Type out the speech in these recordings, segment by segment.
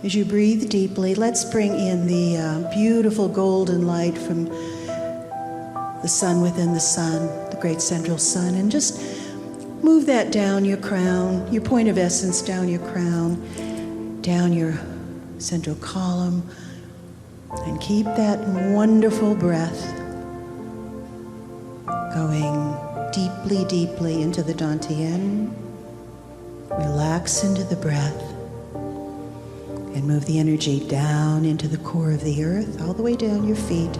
As you breathe deeply, let's bring in the beautiful golden light from the sun within the sun, the great central sun, and just move that down your crown, your point of essence down your crown, down your central column, and keep that wonderful breath going deeply, deeply into the Dantian. Relax into the breath and move the energy down into the core of the earth, all the way down your feet,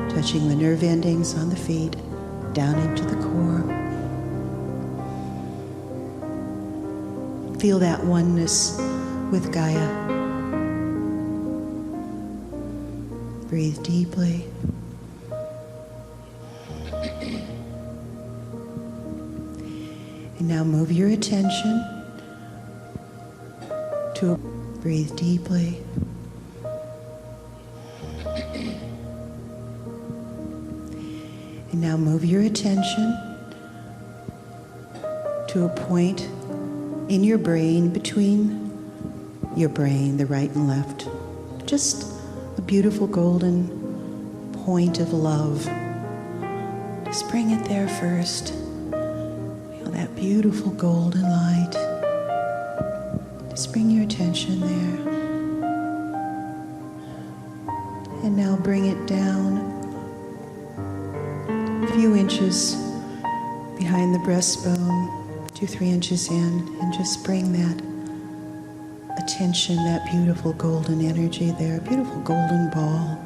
touching the nerve endings on the feet, down into the core. Feel that oneness with Gaia. Breathe deeply. And now move your attention to breathe deeply. And now move your attention to a point in your brain, between your brain, the right and left. Just a beautiful golden point of love. Just bring it there first. Feel that beautiful golden light. Just bring your attention there. And now bring it down a few inches behind the breastbone, 2-3 inches in, and just bring that attention, that beautiful golden energy there, beautiful golden ball.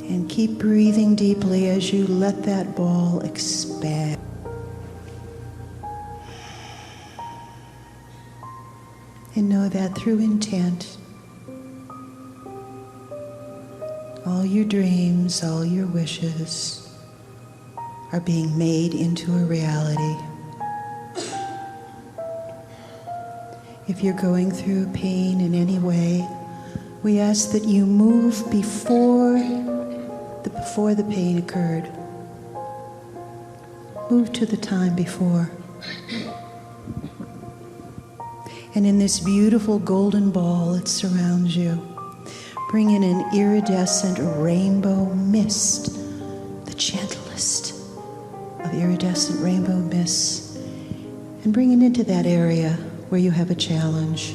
And keep breathing deeply as you let that ball expand. And know that through intent, all your dreams, all your wishes are being made into a reality. If you're going through pain in any way, we ask that you move before the pain occurred. Move to the time before. And in this beautiful golden ball that surrounds you, bring in an iridescent rainbow mist, the gentlest of iridescent rainbow mists, and bring it into that area where you have a challenge.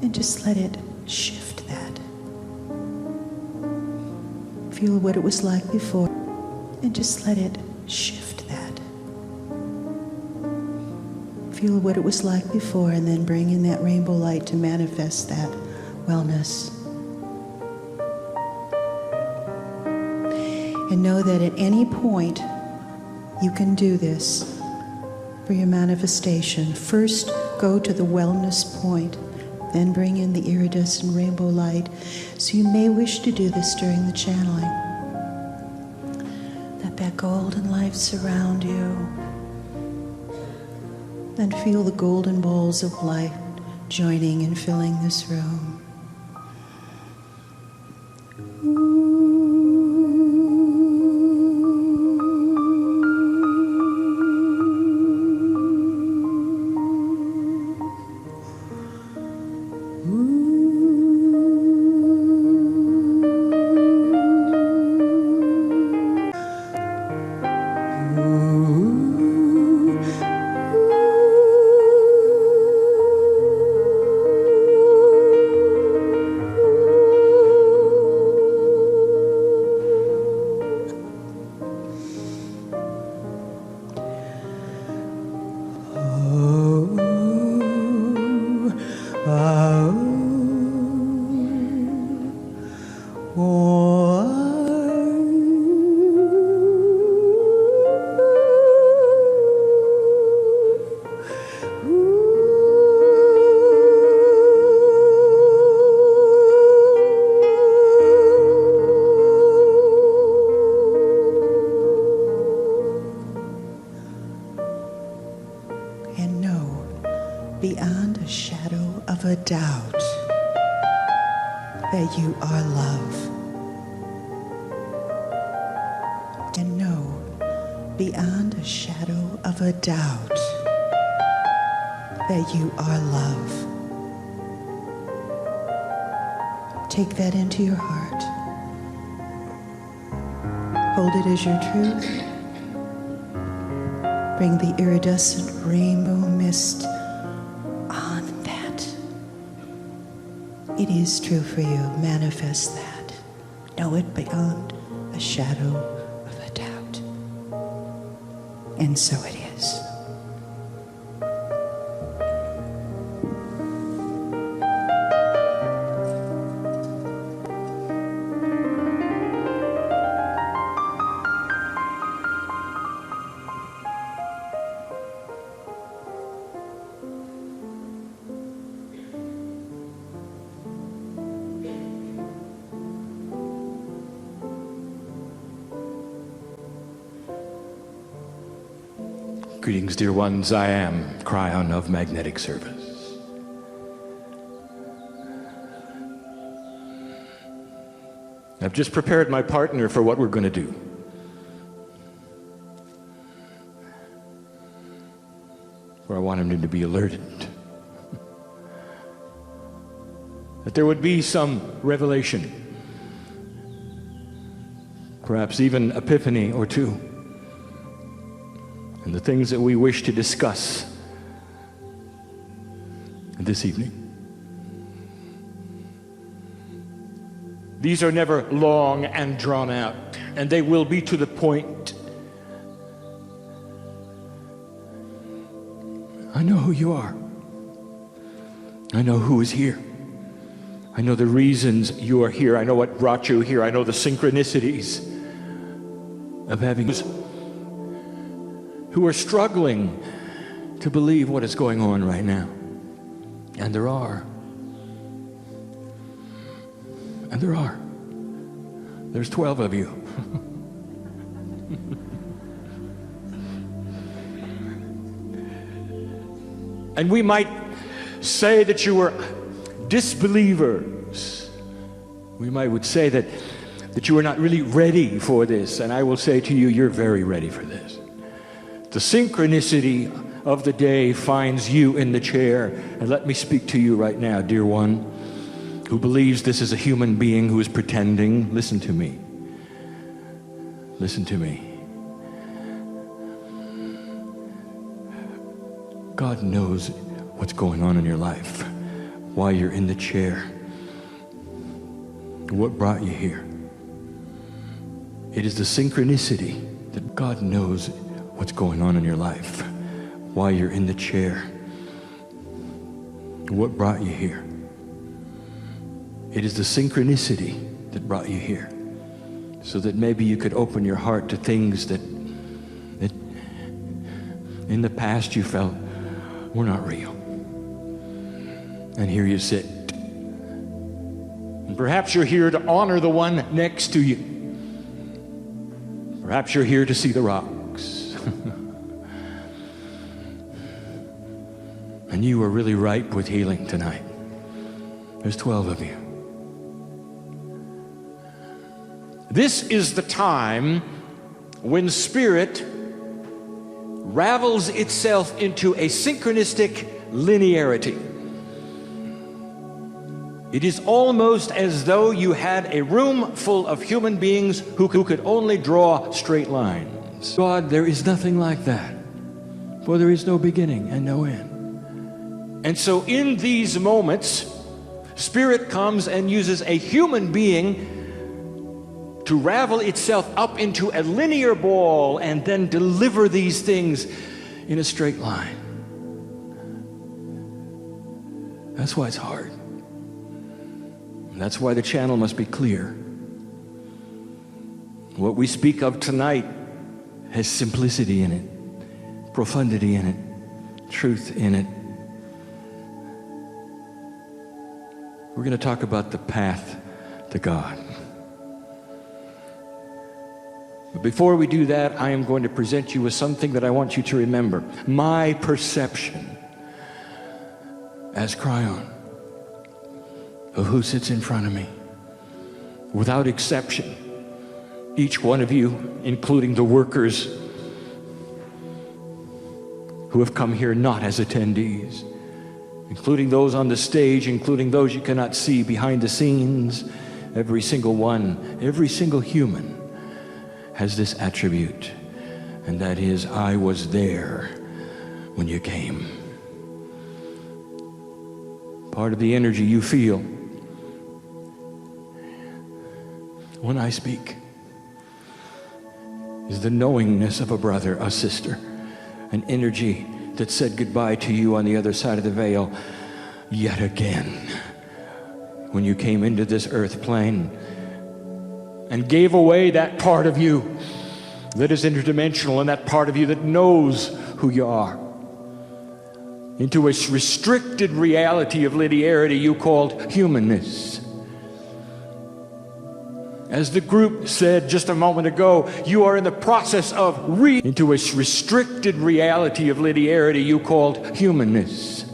And just let it shift that. Feel what it was like before, and just let it shift that. Feel what it was like before, and then bring in that rainbow light to manifest that wellness. And know that at any point you can do this for your manifestation. First, go to the wellness point, then bring in the iridescent rainbow light. So you may wish to do this during the channeling. Let that golden light surround you. And feel the golden balls of light joining and filling this room. Beyond a shadow of a doubt that you are love. And beyond a shadow of a doubt that you are love. Take that into your heart. Hold it as your truth. Bring the iridescent rainbow mist on that. It is true for you. Manifest that. Know it beyond a shadow of a doubt. And so it is. Greetings, dear ones. I am Cryon of Magnetic Service. I've just prepared my partner for what we're going to do. Where I want him to be alerted. That there would be some revelation. Perhaps even epiphany or two. And the things that we wish to discuss this evening. These are never long and drawn out, and they will be to the point. I know who you are. I know who is here. I know the reasons you are here. I know what brought you here. I know the synchronicities of having who are struggling to believe what is going on right now. And there are. And there are. There's 12 of you. And we might say that you were disbelievers. We would say that you are not really ready for this. And I will say to you, you're very ready for this. The synchronicity of the day finds you in the chair. And let me speak to you right now, dear one, who believes this is a human being who is pretending. Listen to me. Listen to me. God knows what's going on in your life, why you're in the chair, what brought you here. It is the synchronicity that God knows what's going on in your life, why you're in the chair, what brought you here. It is the synchronicity that brought you here, so that maybe you could open your heart to things that in the past you felt were not real. And here you sit. And perhaps you're here to honor the one next to you. Perhaps you're here to see the rocks. And you are really ripe with healing tonight. There's 12 of you. This is the time when spirit ravels itself into a synchronistic linearity. It is almost as though you had a room full of human beings who could only draw straight lines. God, there is nothing like that, for there is no beginning and no end. And so in these moments, Spirit comes and uses a human being to ravel itself up into a linear ball and then deliver these things in a straight line. That's why it's hard. And that's why the channel must be clear. What we speak of tonight has simplicity in it, profundity in it, truth in it. We're going to talk about the path to God. But before we do that, I am going to present you with something that I want you to remember. My perception as Cryon of who sits in front of me, without exception, each one of you, including the workers who have come here not as attendees, including those on the stage, including those you cannot see behind the scenes. Every single one, every single human has this attribute, and that is, I was there when you came. Part of the energy you feel when I speak is the knowingness of a brother, a sister, an energy that said goodbye to you on the other side of the veil yet again when you came into this earth plane and gave away that part of you that is interdimensional and that part of you that knows who you are into a restricted reality of linearity you called humanness. As the group said just a moment ago, you are in the process of into a restricted reality of linearity you called humanness.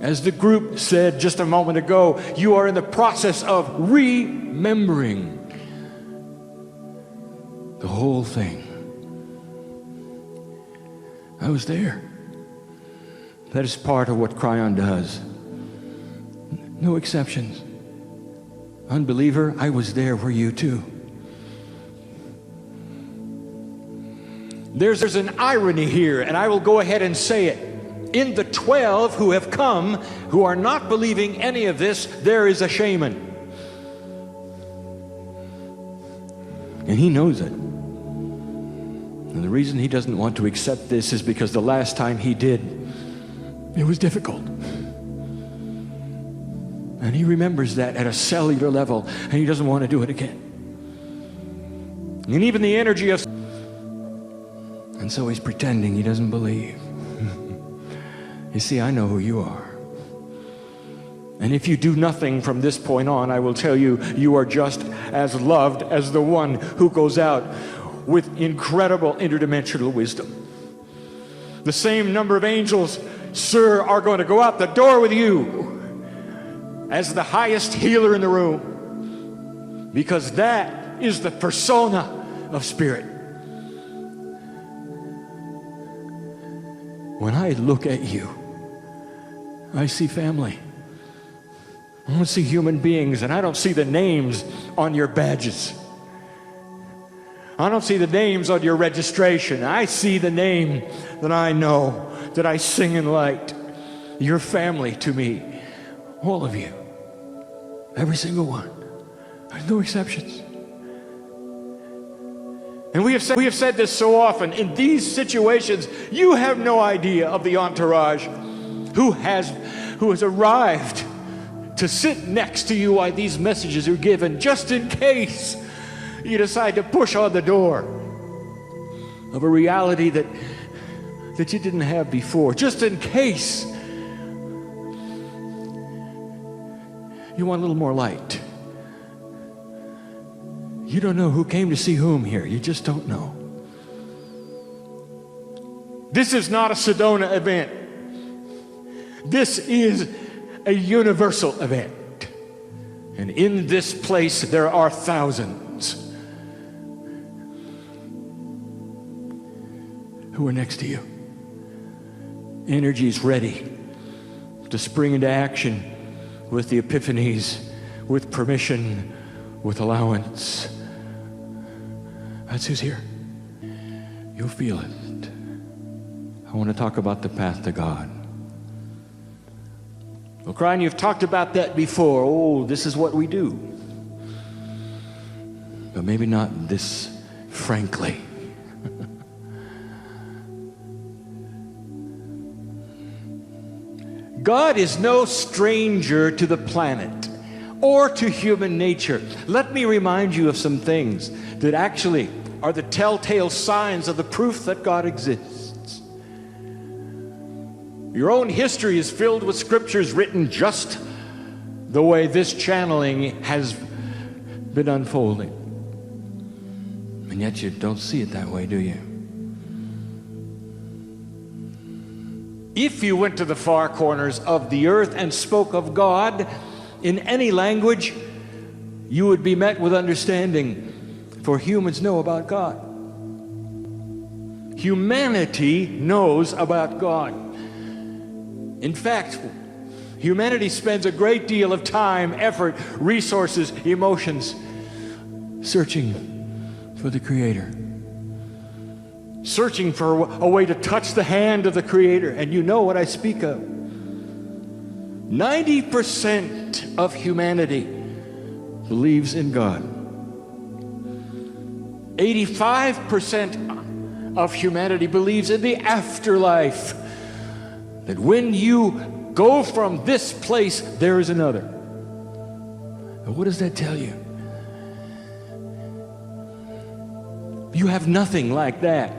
As the group said just a moment ago, you are in the process of remembering the whole thing. I was there. That is part of what Kryon does. No exceptions. Unbeliever, I was there were you too. There's an irony here, and I will go ahead and say it. In the 12 who have come, who are not believing any of this, there is a shaman. And he knows it. And the reason he doesn't want to accept this is because the last time he did, it was difficult. And he remembers that at a cellular level, and he doesn't want to do it again. And even the energy of... And so he's pretending he doesn't believe. You see, I know who you are. And if you do nothing from this point on, I will tell you, you are just as loved as the one who goes out with incredible interdimensional wisdom. The same number of angels, sir, are going to go out the door with you as the highest healer in the room, because that is the persona of spirit. When I look at you, I see family. I don't see human beings, and I don't see the names on your badges. I don't see the names on your registration. I see the name that I know, that I sing in light. Your family to me, all of you, every single one. There's no exceptions. And we have said this so often. In these situations, you have no idea of the entourage who has arrived to sit next to you while these messages are given, just in case you decide to push on the door of a reality that you didn't have before, just in case you want a little more light. You don't know who came to see whom here. You just don't know. This is not a Sedona event. This is a universal event. And in this place, there are thousands who are next to you. Energy is ready to spring into action with the epiphanies, with permission, with allowance. That's who's here. You'll feel it. I want to talk about the path to God. Well, Kryon, you've talked about that before. Oh, this is what we do. But maybe not this frankly. God is no stranger to the planet or to human nature. Let me remind you of some things that actually are the telltale signs of the proof that God exists. Your own history is filled with scriptures written just the way this channeling has been unfolding. And yet you don't see it that way, do you? If you went to the far corners of the earth and spoke of God in any language, you would be met with understanding, for humans know about God. Humanity knows about God. In fact, humanity spends a great deal of time, effort, resources, emotions searching for the Creator. Searching for a way to touch the hand of the Creator. And you know what I speak of. 90% of humanity believes in God. 85% of humanity believes in the afterlife. That when you go from this place, there is another. And what does that tell you? You have nothing like that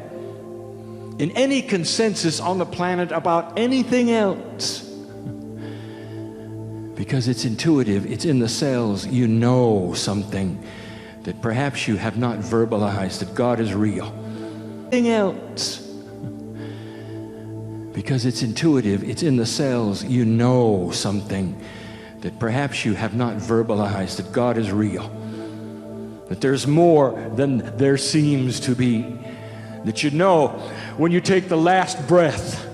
in any consensus on the planet about anything else. Because it's intuitive, it's in the cells. You know something that perhaps you have not verbalized, that God is real. Anything else. Because it's intuitive, it's in the cells. You know something that perhaps you have not verbalized, that God is real. That there's more than there seems to be. That you know when you take the last breath,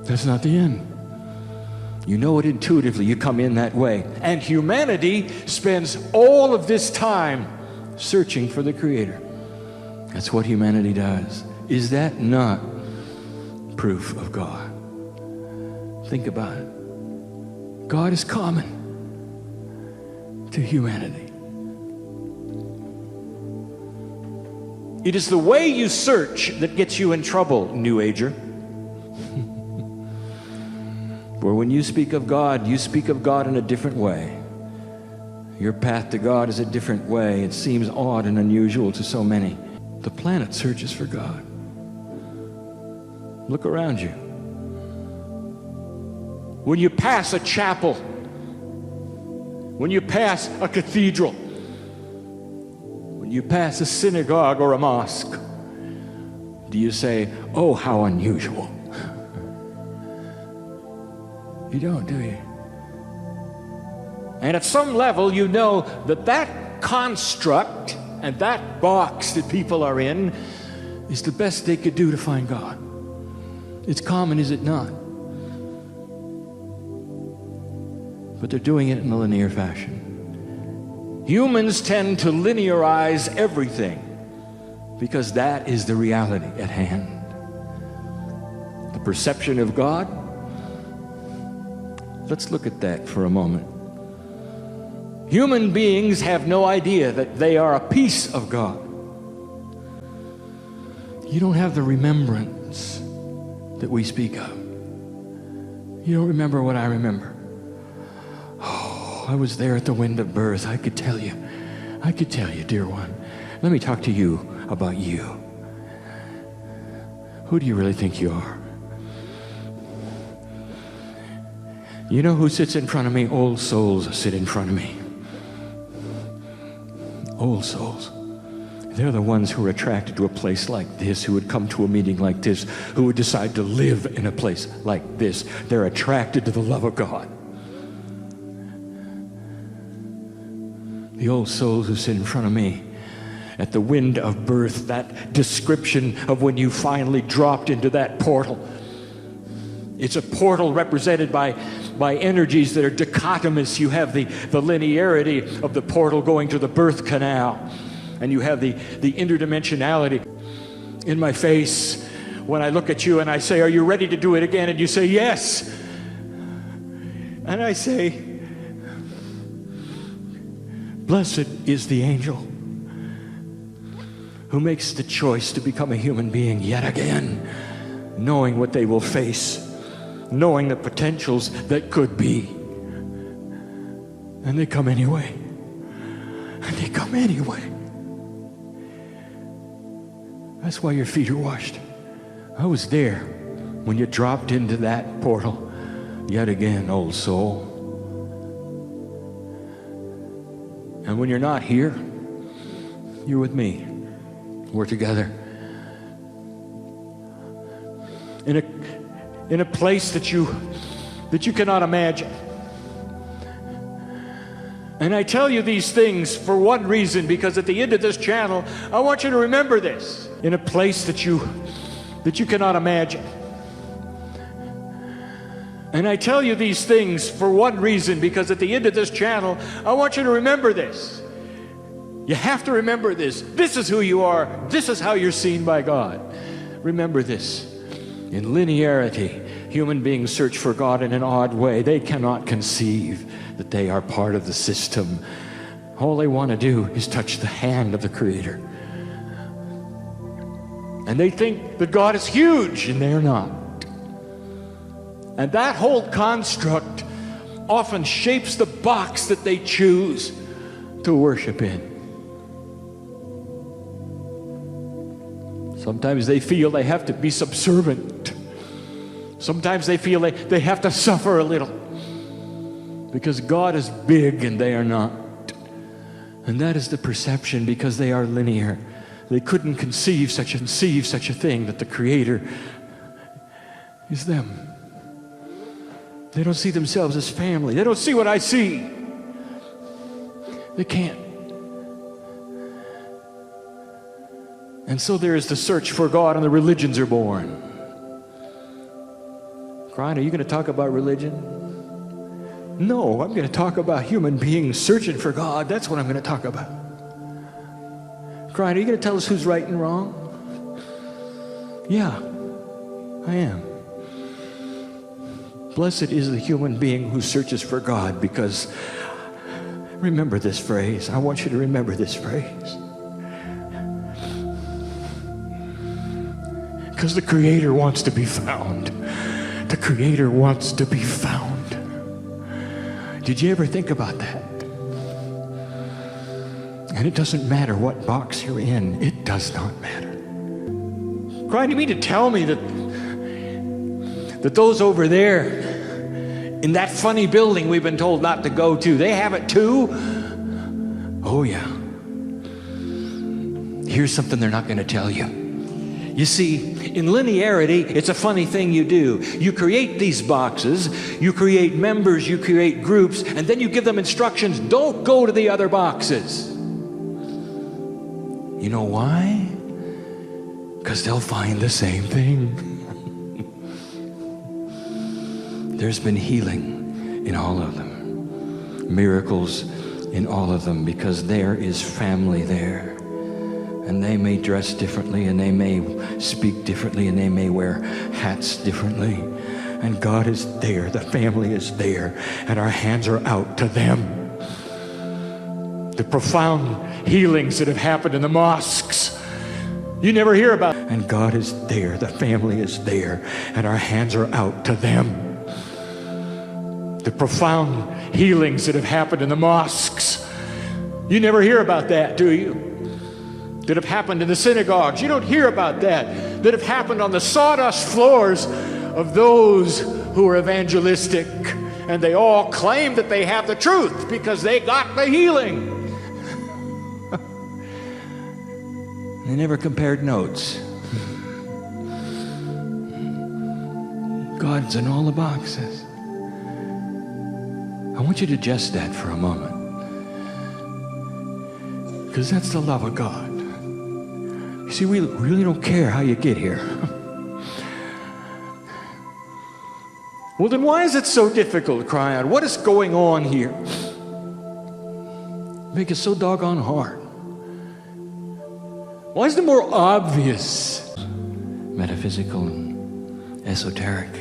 that's not the end. You know it intuitively. You come in that way. And humanity spends all of this time searching for the Creator. That's what humanity does. Is that not proof of God? Think about it. God is common to humanity. It is the way you search that gets you in trouble, New Ager. For when you speak of God, you speak of God in a different way. Your path to God is a different way. It seems odd and unusual to so many. The planet searches for God. Look around you. When you pass a chapel, when you pass a cathedral, when you pass a synagogue or a mosque, do you say, "Oh, how unusual"? You don't, do you? And at some level, you know that that construct and that box that people are in is the best they could do to find God. It's common, is it not? But they're doing it in a linear fashion. Humans tend to linearize everything because that is the reality at hand. The perception of God. Let's look at that for a moment. Human beings have no idea that they are a piece of God. You don't have the remembrance that we speak of. You don't remember what I remember. Oh, I was there at the wind of birth. I could tell you, dear one. Let me talk to you about you. Who do you really think you are? You know who sits in front of me? Old souls sit in front of me. Old souls. They're the ones who are attracted to a place like this, who would come to a meeting like this, who would decide to live in a place like this. They're attracted to the love of God. The old souls who sit in front of me at the wind of birth, that description of when you finally dropped into that portal. It's a portal represented by energies that are dichotomous. You have the linearity of the portal going to the birth canal, and you have the interdimensionality. In my face, when I look at you and I say, "Are you ready to do it again?" and you say, "Yes." And I say, "Blessed is the angel who makes the choice to become a human being yet again, knowing what they will face, knowing the potentials that could be." And they come anyway. And they come anyway. That's why your feet are washed. I was there when you dropped into that portal yet again, old soul. And when you're not here, you're with me. We're together. In a place that you cannot imagine. And I tell you these things for one reason, because at the end of this channel, I want you to remember this in a place that you cannot imagine. And I tell you these things for one reason, because at the end of this channel, I want you to remember this. You have to remember this. This is who you are. This is how you're seen by God. Remember this. In linearity, human beings search for God in an odd way. They cannot conceive that they are part of the system. All they want to do is touch the hand of the Creator. And they think that God is huge, and they're not. And that whole construct often shapes the box that they choose to worship in. Sometimes they feel they have to be subservient. Sometimes they feel they have to suffer a little because God is big and they are not. And that is the perception, because they are linear. They couldn't conceive such a thing, that the Creator is them. They don't see themselves as family. They don't see what I see. They can't. And so there is the search for God, and the religions are born. Brian, are you going to talk about religion? No, I'm going to talk about human beings searching for God. That's what I'm going to talk about. Brian, are you going to tell us who's right and wrong? Yeah, I am. Blessed is the human being who searches for God, because remember this phrase. I want you to remember this phrase. Because the Creator wants to be found. The Creator wants to be found. Did you ever think about that? And it doesn't matter what box you're in. It does not matter. Brian, you mean to tell me that those over there in that funny building we've been told not to go to, they have it too? Oh yeah. Here's something they're not going to tell you. You see, in linearity, it's a funny thing you do. You create these boxes, you create members, you create groups, and then you give them instructions. Don't go to the other boxes. You know why? Because they'll find the same thing. There's been healing in all of them, miracles in all of them, because there is family there. And they may dress differently, and they may speak differently, and they may wear hats differently. And God is there, the family is there, and our hands are out to them. The profound healings that have happened in the mosques, you never hear about. And God is there, the family is there, and our hands are out to them. The profound healings that have happened in the mosques, you never hear about that, do you? That have happened in the synagogues, you don't hear about that. That have happened on the sawdust floors of those who are evangelistic, and they all claim that they have the truth because they got the healing. They never compared notes. God's in all the boxes. I want you to digest that for a moment, because that's the love of God. You see, we really don't care how you get here. Well, then why is it so difficult to cry out? What is going on here? Make it so doggone hard. Why is it more obvious? Metaphysical and esoteric.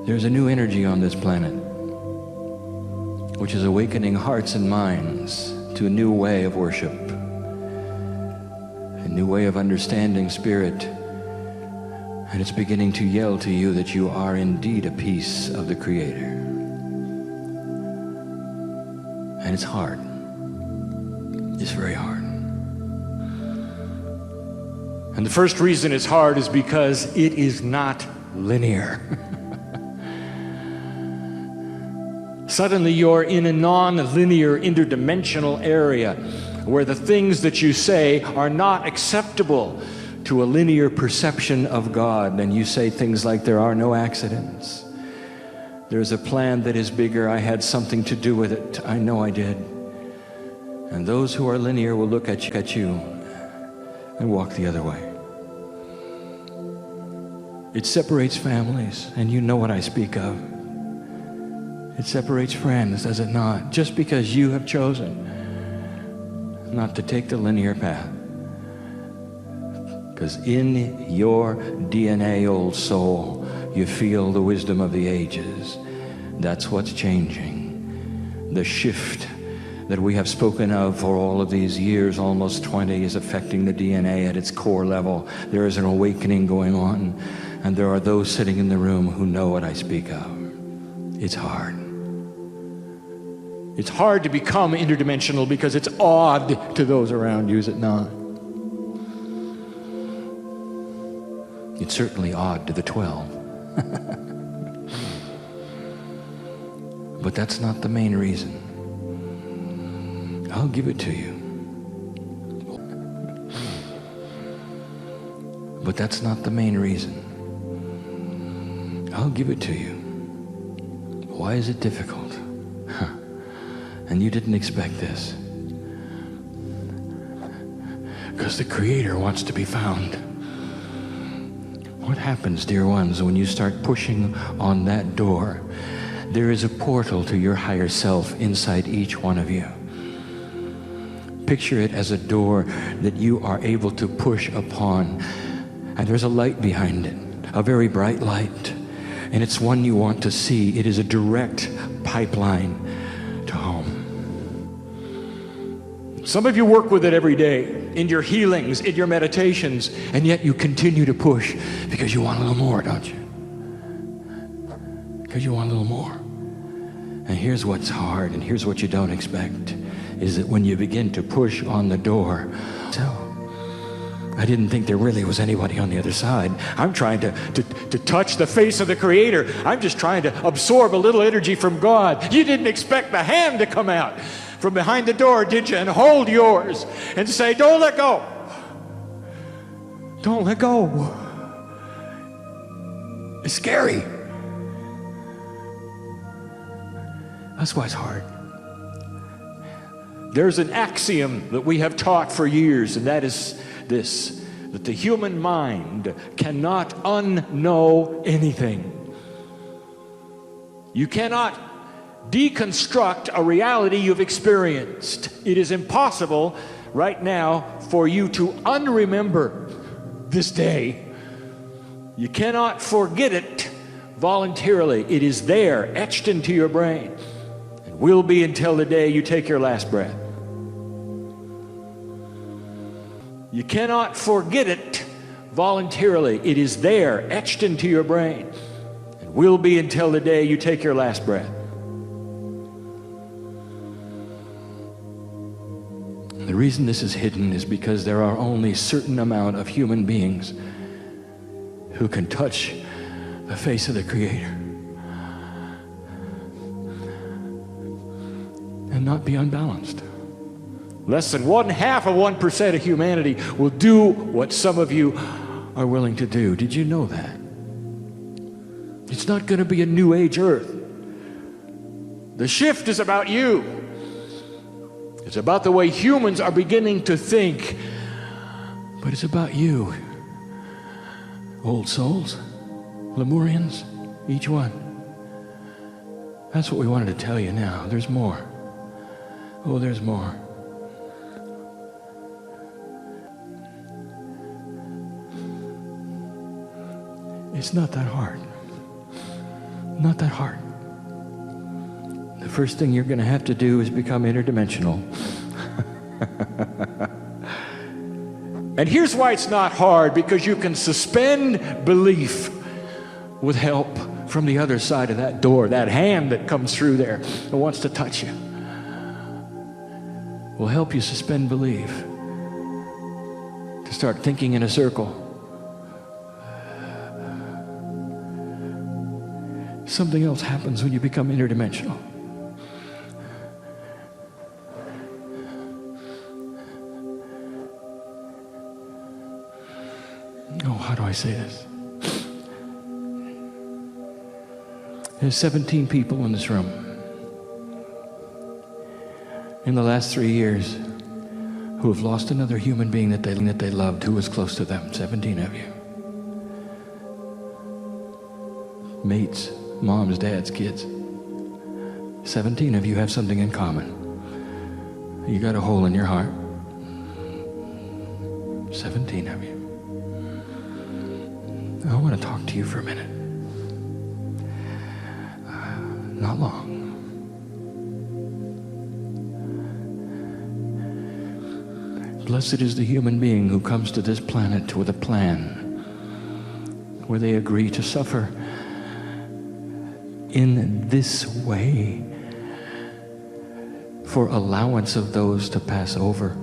There's a new energy on this planet, which is awakening hearts and minds to a new way of worship, a new way of understanding spirit. And it's beginning to yell to you that you are indeed a piece of the Creator. And it's hard. It's very hard. And the first reason it's hard is because it is not linear. Suddenly you're in a non-linear, interdimensional area where the things that you say are not acceptable to a linear perception of God. And you say things like, there are no accidents. There's a plan that is bigger. I had something to do with it. I know I did. And those who are linear will look at you and walk the other way. It separates families, and you know what I speak of. It separates friends, does it not? Just because you have chosen not to take the linear path. Because in your DNA, old soul, you feel the wisdom of the ages. That's what's changing. The shift that we have spoken of for all of these years, almost 20, is affecting the DNA at its core level. There is an awakening going on, and there are those sitting in the room who know what I speak of. It's hard. It's hard to become interdimensional because it's odd to those around you, is it not? It's certainly odd to the 12. But that's not the main reason. I'll give it to you. But that's not the main reason. I'll give it to you. Why is it difficult? And you didn't expect this. Because the Creator wants to be found. What happens, dear ones, when you start pushing on that door? There is a portal to your higher self inside each one of you. Picture it as a door that you are able to push upon. And there's a light behind it, a very bright light. And it's one you want to see. It is a direct pipeline to home. Some of you work with it every day, in your healings, in your meditations, and yet you continue to push because you want a little more, don't you? Because you want a little more. And here's what's hard, and here's what you don't expect, is that when you begin to push on the door, so I didn't think there really was anybody on the other side. I'm trying to touch the face of the Creator. I'm just trying to absorb a little energy from God. You didn't expect the hand to come out from behind the door, did you? And hold yours and say, don't let go. Don't let go. It's scary. That's why it's hard. There's an axiom that we have taught for years, and that is this, that the human mind cannot unknow anything. You cannot deconstruct a reality you've experienced. It is impossible right now for you to unremember this day. You cannot forget it voluntarily. It is there, etched into your brain, and will be until the day you take your last breath. You cannot forget it voluntarily. It is there, etched into your brain, and will be until the day you take your last breath. The reason this is hidden is because there are only a certain amount of human beings who can touch the face of the Creator and not be unbalanced. Less than 0.5% of humanity will do what some of you are willing to do. Did you know that? It's not going to be a new age earth. The shift is about you. It's about the way humans are beginning to think. But it's about you. Old souls, Lemurians, each one. That's what we wanted to tell you now. There's more. Oh, there's more. It's not that hard. Not that hard. The first thing you're going to have to do is become interdimensional. And here's why it's not hard, because you can suspend belief with help from the other side of that door. That hand that comes through there that wants to touch you will help you suspend belief to start thinking in a circle. Something else happens when you become interdimensional. Oh, how do I say this? There's 17 people in this room in the last 3 years who have lost another human being that they loved who was close to them. 17 of you. Mates, moms, dads, kids. 17 of you have something in common. You got a hole in your heart. 17 of you. I want to talk to you for a minute. Not long. Blessed is the human being who comes to this planet with a plan where they agree to suffer in this way for allowance of those to pass over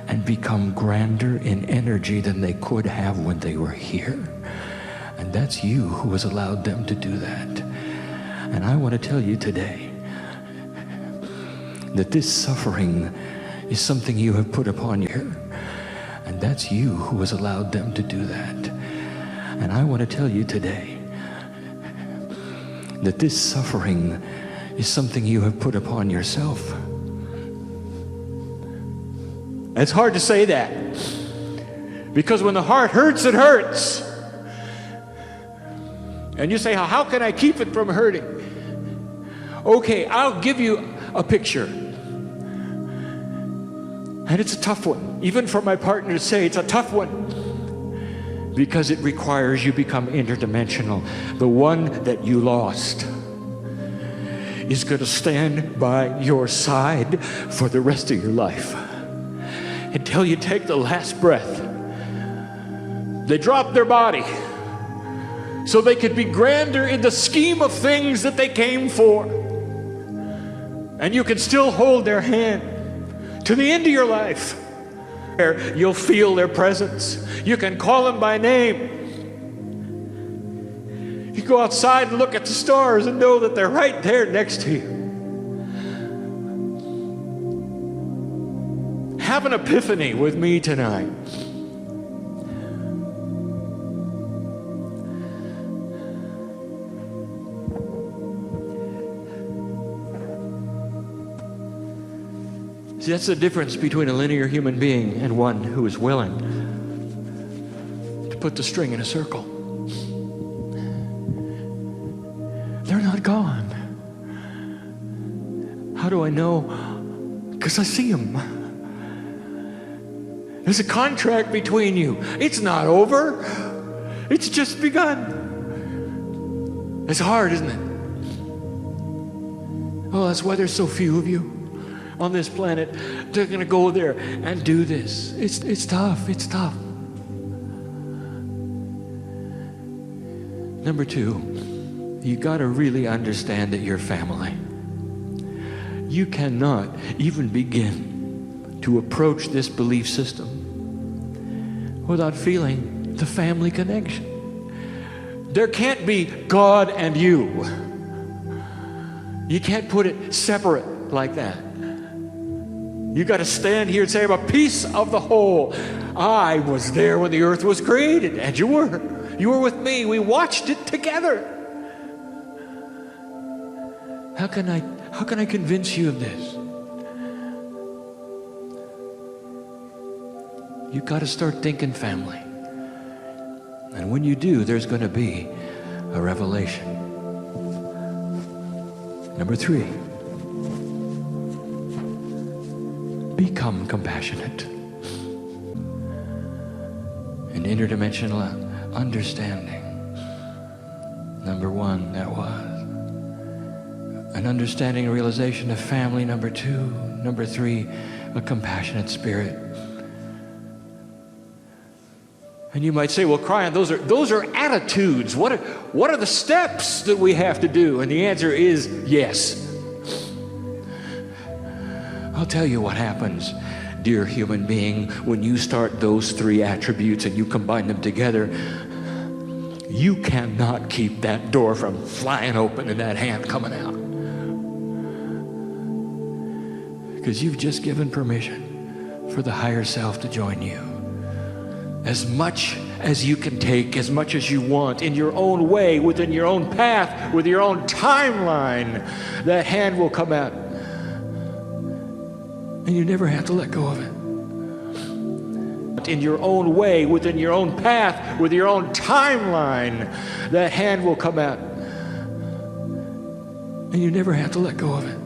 and become grander in energy than they could have when they were here. And that's you who has allowed them to do that. And I want to tell you today that this suffering is something you have put upon you. And that's you who has allowed them to do that. And I want to tell you today that this suffering is something you have put upon yourself. It's hard to say that, because when the heart hurts, it hurts. And you say, how can I keep it from hurting? Okay, I'll give you a picture. And it's a tough one. Even for my partner to say it's a tough one, because it requires you become interdimensional. The one that you lost is going to stand by your side for the rest of your life until you take the last breath. They dropped their body so they could be grander in the scheme of things that they came for. And you can still hold their hand to the end of your life. You'll feel their presence. You can call them by name. You go outside and look at the stars and know that they're right there next to you. Have an epiphany with me tonight. See, that's the difference between a linear human being and one who is willing to put the string in a circle. They're not gone. How do I know? Because I see them. There's a contract between you. It's not over. It's just begun. It's hard, isn't it? Oh, that's why there's so few of you on this planet. They're going to go there and do this. It's tough. It's tough. Number two, you got to really understand that you're family. You cannot even begin to approach this belief system without feeling the family connection. There can't be God and you. You can't put it separate like that. You got to stand here and say, I'm a piece of the whole. I was there when the earth was created, and you were. You were with me. We watched it together. How can I convince you of this? You've got to start thinking family. And when you do, there's going to be a revelation. Number three, become compassionate. An interdimensional understanding. Number one, that was. An understanding and realization of family. Number two. Number three, a compassionate spirit. And you might say, well, Cryon, those are attitudes. What are the steps that we have to do? And the answer is yes. I'll tell you what happens, dear human being, when you start those three attributes and you combine them together. You cannot keep that door from flying open and that hand coming out. Because you've just given permission for the higher self to join you. As much as you can take, as much as you want, in your own way, within your own path, with your own timeline. That hand will come out, and you never have to let go of it. In your own way, within your own path, with your own timeline, that hand will come out, and you never have to let go of it.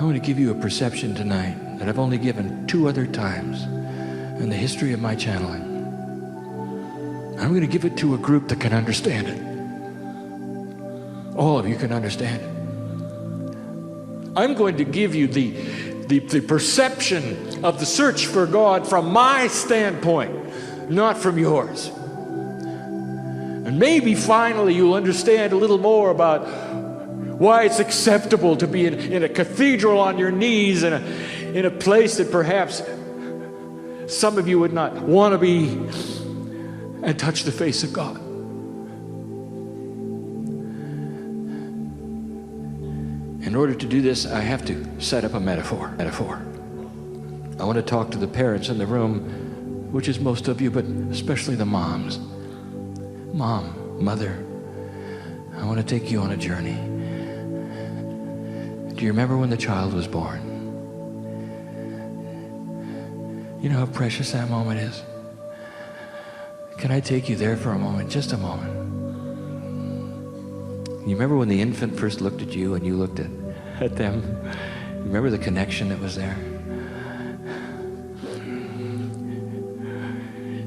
I want to give you a perception tonight that I've only given 2 other times in the history of my channeling. I'm going to give it to a group that can understand it. All of you can understand it. I'm going to give you the perception of the search for God from my standpoint, not from yours. And maybe finally you'll understand a little more about why it's acceptable to be in a cathedral on your knees in a place that perhaps some of you would not want to be, and touch the face of God. In order to do this, I have to set up a metaphor. I want to talk to the parents in the room, which is most of you, but especially the moms. Mom, mother, I want to take you on a journey. Do you remember when the child was born? You know how precious that moment is? Can I take you there for a moment, just a moment? You remember when the infant first looked at you and you looked at them? You remember the connection that was there?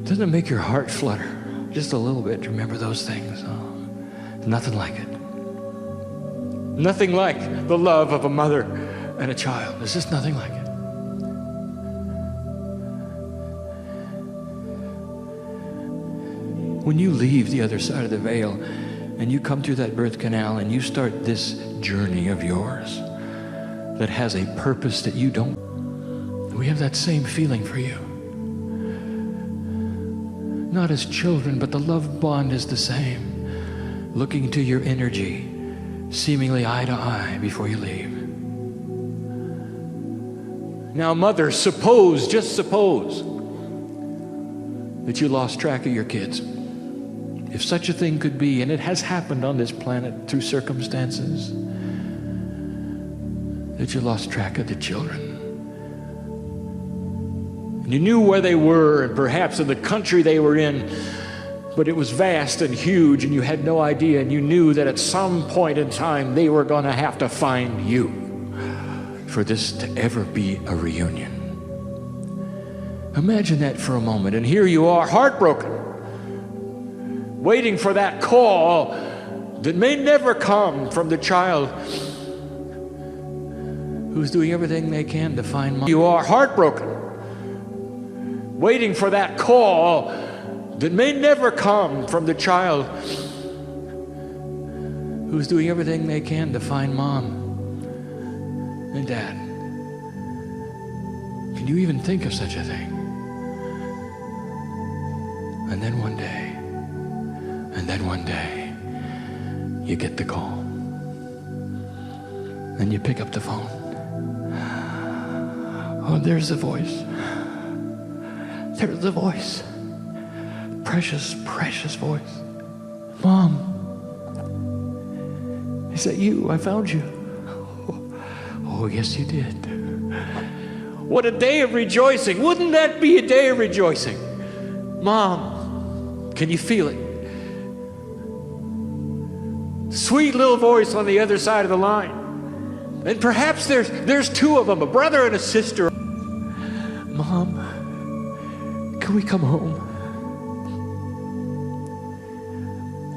Doesn't it make your heart flutter just a little bit to remember those things? Oh, nothing like it. Nothing like the love of a mother and a child. There's just nothing like it. When you leave the other side of the veil and you come through that birth canal and you start this journey of yours that has a purpose that you don't, we have that same feeling for you. Not as children, but the love bond is the same. Looking to your energy, seemingly eye to eye before you leave. Now, mother, just suppose that you lost track of your kids. If such a thing could be, and it has happened on this planet through circumstances, that you lost track of the children. And you knew where they were, and perhaps in the country they were in, but it was vast and huge, and you had no idea, and you knew that at some point in time they were going to have to find you for this to ever be a reunion. Imagine that for a moment, and here you are, heartbroken, waiting for that call that may never come from the child who's doing everything they can to find mom. You are heartbroken, waiting for that call that may never come from the child who's doing everything they can to find mom and dad. Can you even think of such a thing? And then one day, you get the call. And you pick up the phone. Oh, there's the voice. There's the voice. Precious, precious voice. Mom, is that you? I found you. Oh, yes, you did. What a day of rejoicing. Wouldn't that be a day of rejoicing? Mom, can you feel it? Sweet little voice on the other side of the line. And perhaps there's 2 of them, a brother and a sister. Mom, can we come home?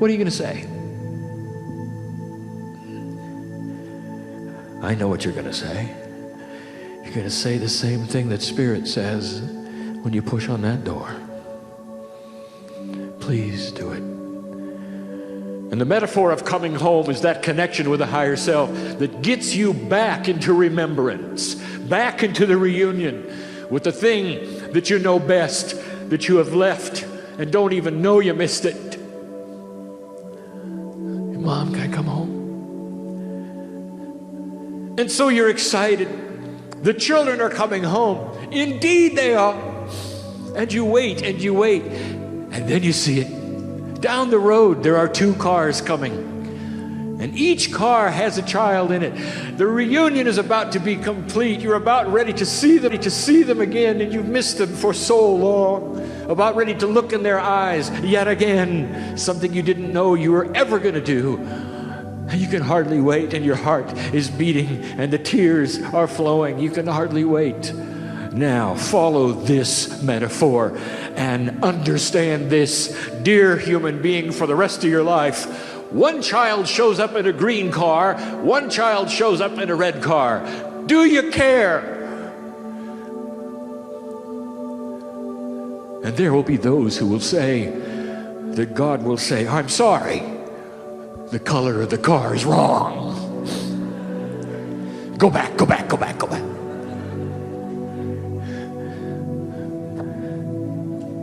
What are you going to say? I know what you're going to say. You're going to say the same thing that Spirit says when you push on that door. Please do it. And the metaphor of coming home is that connection with the higher self that gets you back into remembrance, back into the reunion with the thing that you know best, that you have left and don't even know you missed it. Mom, can I come home? And so you're excited The children are coming home. Indeed they are. And you wait and you wait. And then you see it. Down the road, there are 2 cars coming. And each car has a child in it. The reunion is about to be complete. You're about ready to see them again, and you've missed them for so long. About ready to look in their eyes yet again, something you didn't know you were ever going to do. And you can hardly wait, and your heart is beating, and the tears are flowing. You can hardly wait. Now, follow this metaphor and understand this, dear human being, for the rest of your life. One child shows up in a green car, one child shows up in a red car. Do you care? And there will be those who will say, that God will say, I'm sorry, the color of the car is wrong. Go back, go back, go back, go back.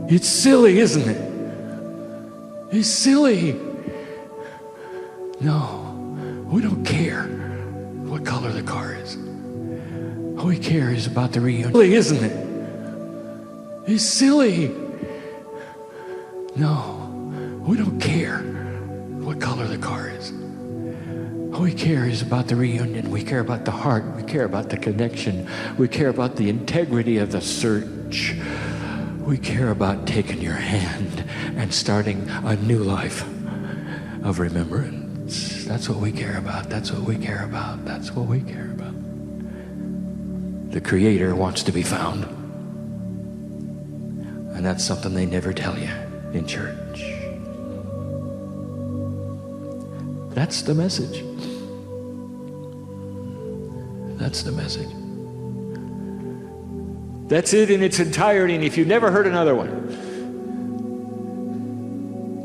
It's silly, isn't it? It's silly. No, we don't care what color the car is. All we care is about the reunion. Silly, isn't it? It's silly. No, we don't care what color the car is. All we care is about the reunion. We care about the heart. We care about the connection. We care about the integrity of the search. We care about taking your hand and starting a new life of remembrance. That's what we care about. That's what we care about. That's what we care about. The Creator wants to be found. And that's something they never tell you in church. That's the message. That's the message. That's it in its entirety. And if you've never heard another one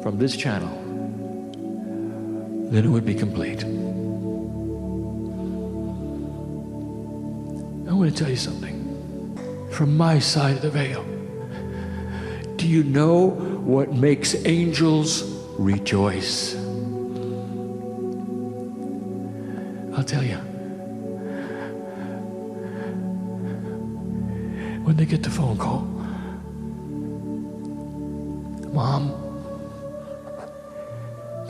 from this channel, then it would be complete. I want to tell you something from my side of the veil. Do you know what makes angels rejoice? I'll tell you. When they get the phone call, Mom,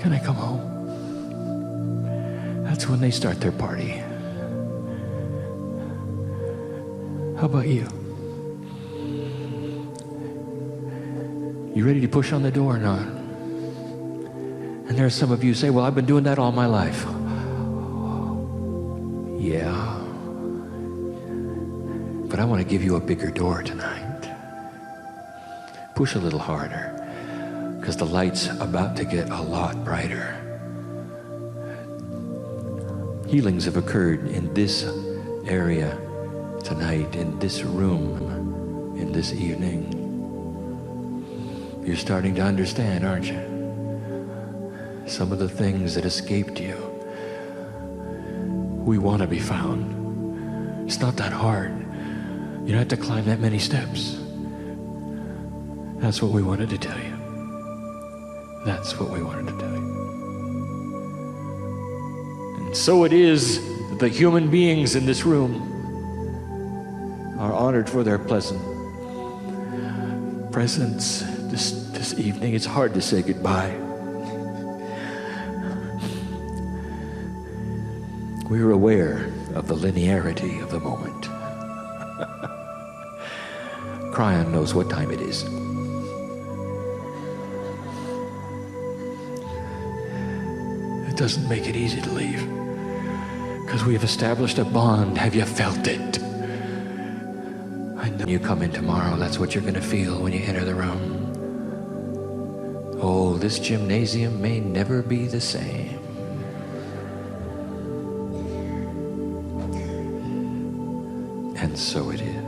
can I come home? That's when they start their party. How about you? You ready to push on the door or not? And there are some of you who say, well, I've been doing that all my life. Yeah. But I want to give you a bigger door tonight. Push a little harder, because the light's about to get a lot brighter. Healings have occurred in this area tonight, in this room, in this evening. You're starting to understand, aren't you? Some of the things that escaped you. We want to be found. It's not that hard. You don't have to climb that many steps. That's what we wanted to tell you. That's what we wanted to tell you. And so it is that the human beings in this room are honored for their presence this evening. It's hard to say goodbye. We are aware of the linearity of the moment. Cryon knows what time it is. It doesn't make it easy to leave, because we have established a bond. Have you felt it? I know you come in tomorrow, that's what you're going to feel when you enter the room. Oh, this gymnasium may never be the same. And so it is.